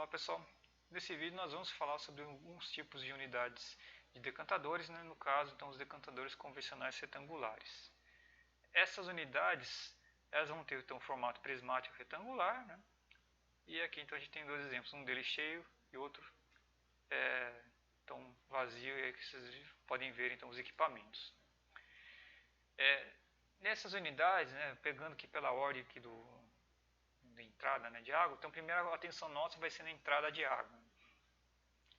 Olá pessoal, nesse vídeo nós vamos falar sobre alguns tipos de unidades de decantadores, né? No caso então os decantadores convencionais retangulares. Essas unidades elas vão ter então formato prismático retangular, né? E aqui então a gente tem dois exemplos, um deles cheio e outro então vazio, e aí que vocês podem ver então os equipamentos. Nessas unidades, né, pegando aqui pela ordem aqui da entrada, né, de água, então a primeira atenção nossa vai ser na entrada de água.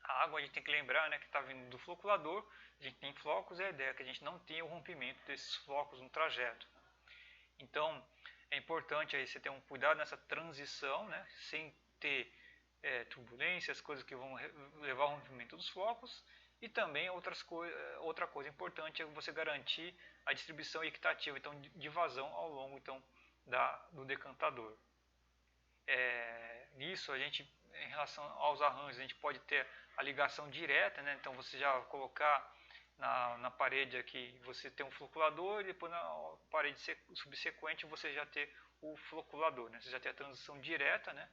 A água a gente tem que lembrar, né, que está vindo do floculador, a gente tem flocos e a ideia é que a gente não tenha o rompimento desses flocos no trajeto. Então é importante aí você ter um cuidado nessa transição, né, sem ter turbulências, coisas que vão levar ao rompimento dos flocos. E também outra coisa importante é você garantir a distribuição equitativa então, de vazão ao longo então, do decantador. Nisso a gente, em relação aos arranjos, a gente pode ter a ligação direta, né? Então você já colocar na parede aqui, você tem um floculador e depois na parede subsequente você já ter o floculador, né? Você já tem a transição direta, né?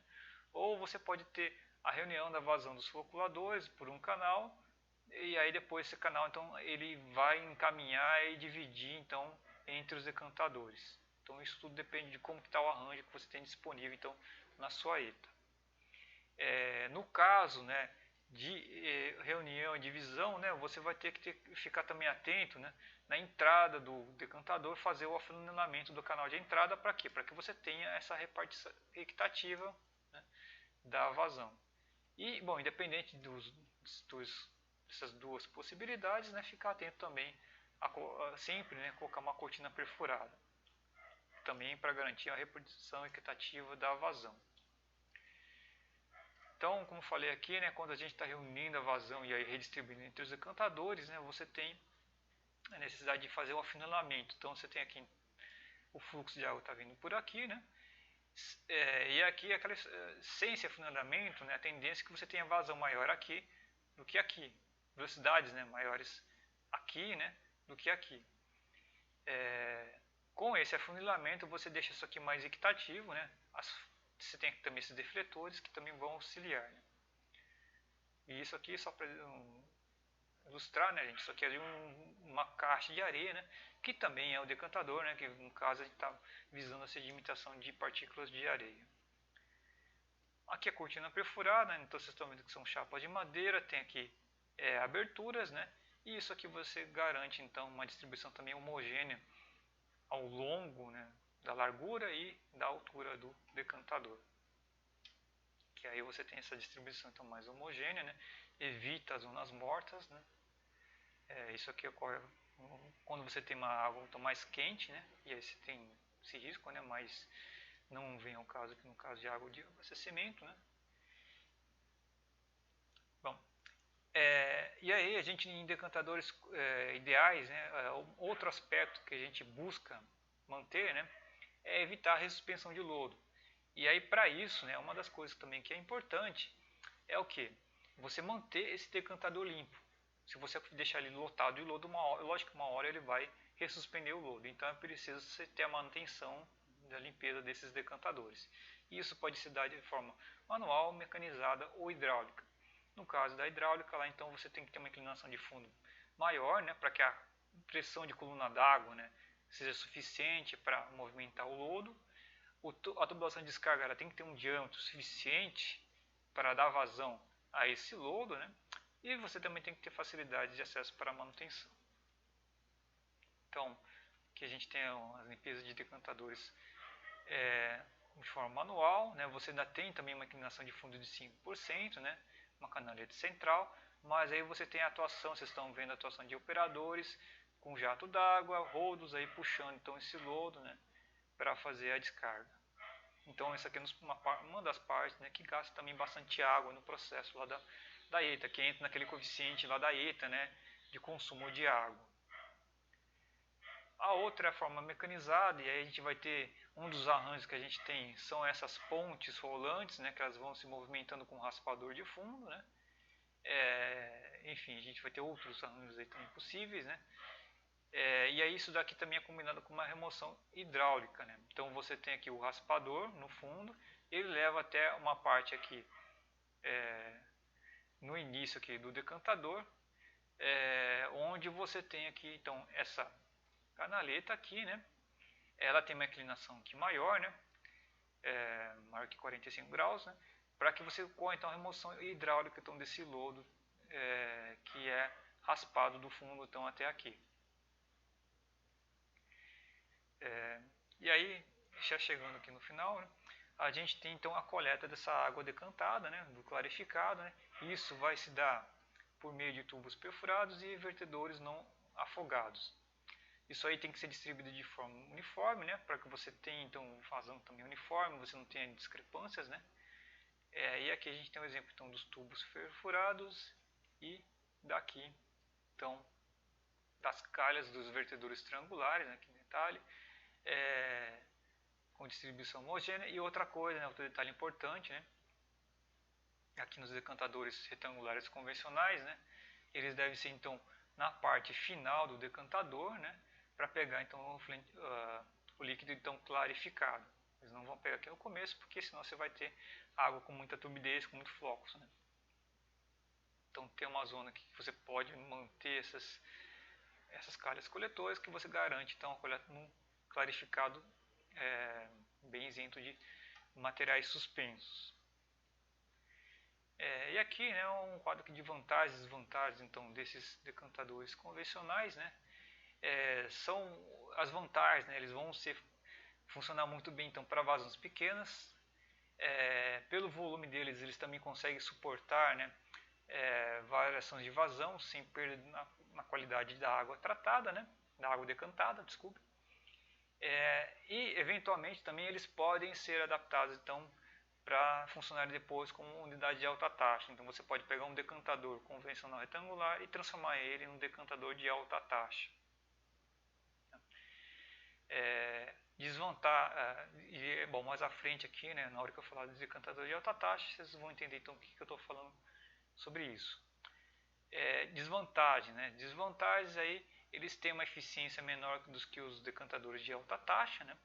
Ou você pode ter a reunião da vazão dos floculadores por um canal e aí depois esse canal então ele vai encaminhar e dividir então entre os decantadores. Então isso tudo depende de como está o arranjo que você tem disponível então na sua ETA. No caso, né, de reunião e divisão, né, você vai ter que ficar também atento, né, na entrada do decantador, fazer o afunilamento do canal de entrada. Para quê? Para que você tenha essa repartição equitativa, né, da vazão. E, bom, independente dessas duas possibilidades, né, ficar atento também sempre, né, colocar uma cortina perfurada, também para garantir a repartição equitativa da vazão. Então, como falei aqui, né, quando a gente está reunindo a vazão e aí redistribuindo entre os decantadores, né, você tem a necessidade de fazer o afunilamento. Então, você tem aqui o fluxo de água está vindo por aqui, né, e aqui, sem esse afunilamento, né, a tendência é que você tenha vazão maior aqui do que aqui. Velocidades, né, maiores aqui, né, do que aqui. Com esse afunilamento, você deixa isso aqui mais equitativo, né, você tem também esses defletores que também vão auxiliar, né? E isso aqui, só para ilustrar, né, gente, isso aqui é de uma caixa de areia, né, que também é o decantador, né, que no caso a gente está visando a sedimentação de partículas de areia. Aqui a cortina perfurada, então vocês estão vendo que são chapas de madeira, tem aqui aberturas, né, e isso aqui você garante então uma distribuição também homogênea ao longo, né, da largura e da altura do decantador. Que aí você tem essa distribuição então mais homogênea, né? Evita as zonas mortas, né? Isso aqui ocorre quando você tem uma água então mais quente, né? E aí você tem esse risco, né? Mas não vem ao caso aqui no caso de água de abastecimento, né? Bom, e aí a gente em decantadores ideais, né? Outro aspecto que a gente busca manter, né? É evitar a ressuspensão de lodo. E aí para isso, né, uma das coisas também que é importante é o que? Você manter esse decantador limpo. Se você deixar ele lotado de lodo, lógico que uma hora ele vai ressuspender o lodo. Então é preciso você ter a manutenção da limpeza desses decantadores. E isso pode se dar de forma manual, mecanizada ou hidráulica. No caso da hidráulica, lá então você tem que ter uma inclinação de fundo maior, né, para que a pressão de coluna d'água, né, seja suficiente para movimentar o lodo. A tubulação de descarga ela tem que ter um diâmetro suficiente para dar vazão a esse lodo, né? E você também tem que ter facilidade de acesso para a manutenção. Então, aqui a gente tem as limpezas de decantadores de forma manual, né? Você ainda tem também uma inclinação de fundo de 5%, né? Uma canaleta central, mas aí você tem a atuação, vocês estão vendo a atuação de operadores com jato d'água, rodos aí puxando então esse lodo, né? Para fazer a descarga. Então essa aqui é uma das partes, né, que gasta também bastante água no processo lá da ETA, que entra naquele coeficiente lá da ETA, né, de consumo de água. A outra é a forma mecanizada, e aí a gente vai ter, um dos arranjos que a gente tem são essas pontes rolantes, né, que elas vão se movimentando com o raspador de fundo, né. Enfim, a gente vai ter outros arranjos aí também possíveis, né. E aí isso daqui também é combinado com uma remoção hidráulica, né? Então você tem aqui o raspador no fundo, ele leva até uma parte aqui no início aqui do decantador, onde você tem aqui então essa canaleta aqui, né? Ela tem uma inclinação aqui maior, né? Maior que 45 graus, né? Para que você ocorra então a remoção hidráulica então, desse lodo que é raspado do fundo então, até aqui. E aí, já chegando aqui no final, né, a gente tem então a coleta dessa água decantada, né, do clarificado. Né, isso vai se dar por meio de tubos perfurados e vertedores não afogados. Isso aí tem que ser distribuído de forma uniforme, né, para que você tenha então vazão também uniforme, você não tenha discrepâncias, né. E aqui a gente tem o exemplo então dos tubos perfurados e daqui então das calhas dos vertedores triangulares, né, aqui no detalhe, com distribuição homogênea. E outra coisa, né, outro detalhe importante, né, aqui nos decantadores retangulares convencionais, né, eles devem ser então na parte final do decantador, né, para pegar então o líquido então clarificado. Eles não vão pegar aqui no começo, porque senão você vai ter água com muita turbidez, com muito fluxo, né. Então tem uma zona aqui que você pode manter essas calhas coletoras, que você garante então a coleta num clarificado bem isento de materiais suspensos. E aqui, né, um quadro aqui de vantagens e desvantagens então, desses decantadores convencionais. Né, são as vantagens, né, eles vão funcionar muito bem então, para vasos pequenas. Pelo volume deles, eles também conseguem suportar, né, variações de vazão sem perda na qualidade da água tratada, né, da água decantada, desculpe. E eventualmente também eles podem ser adaptados então para funcionar depois como unidade de alta taxa. Então você pode pegar um decantador convencional retangular e transformar ele em um decantador de alta taxa. Bom, mais à frente aqui, né, na hora que eu falar de decantador de alta taxa, vocês vão entender então o que eu estou falando sobre isso. Desvantagem, né? Desvantagens aí, eles têm uma eficiência menor do que os decantadores de alta taxa, né?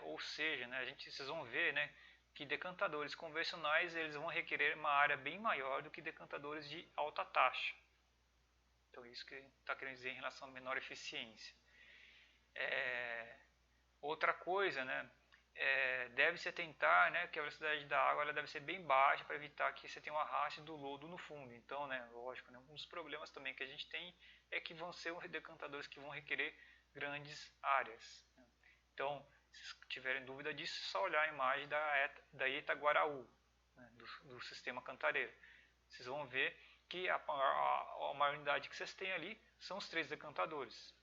Ou seja, né, vocês vão ver, né, que decantadores convencionais eles vão requerer uma área bem maior do que decantadores de alta taxa. Então isso que está querendo dizer em relação a menor eficiência. Outra coisa, né, deve-se atentar, né, que a velocidade da água ela deve ser bem baixa para evitar que você tenha um arraste do lodo no fundo. Então, né, lógico, né, um dos problemas também que a gente tem é que vão ser decantadores que vão requerer grandes áreas. Né. Então, se tiverem dúvida disso, é só olhar a imagem da ETA Guaraú, né, do sistema Cantareira. Vocês vão ver que a maior unidade que vocês têm ali são os 3 decantadores.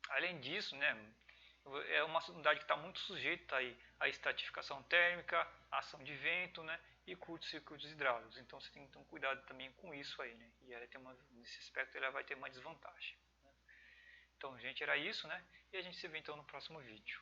Além disso, né, é uma unidade que está muito sujeita aí à estratificação térmica, ação de vento, né, e curtos-circuitos hidráulicos. Então você tem que ter um cuidado também com isso aí, né, e ela tem nesse aspecto ela vai ter uma desvantagem. Né. Então, gente, era isso, né, e a gente se vê então no próximo vídeo.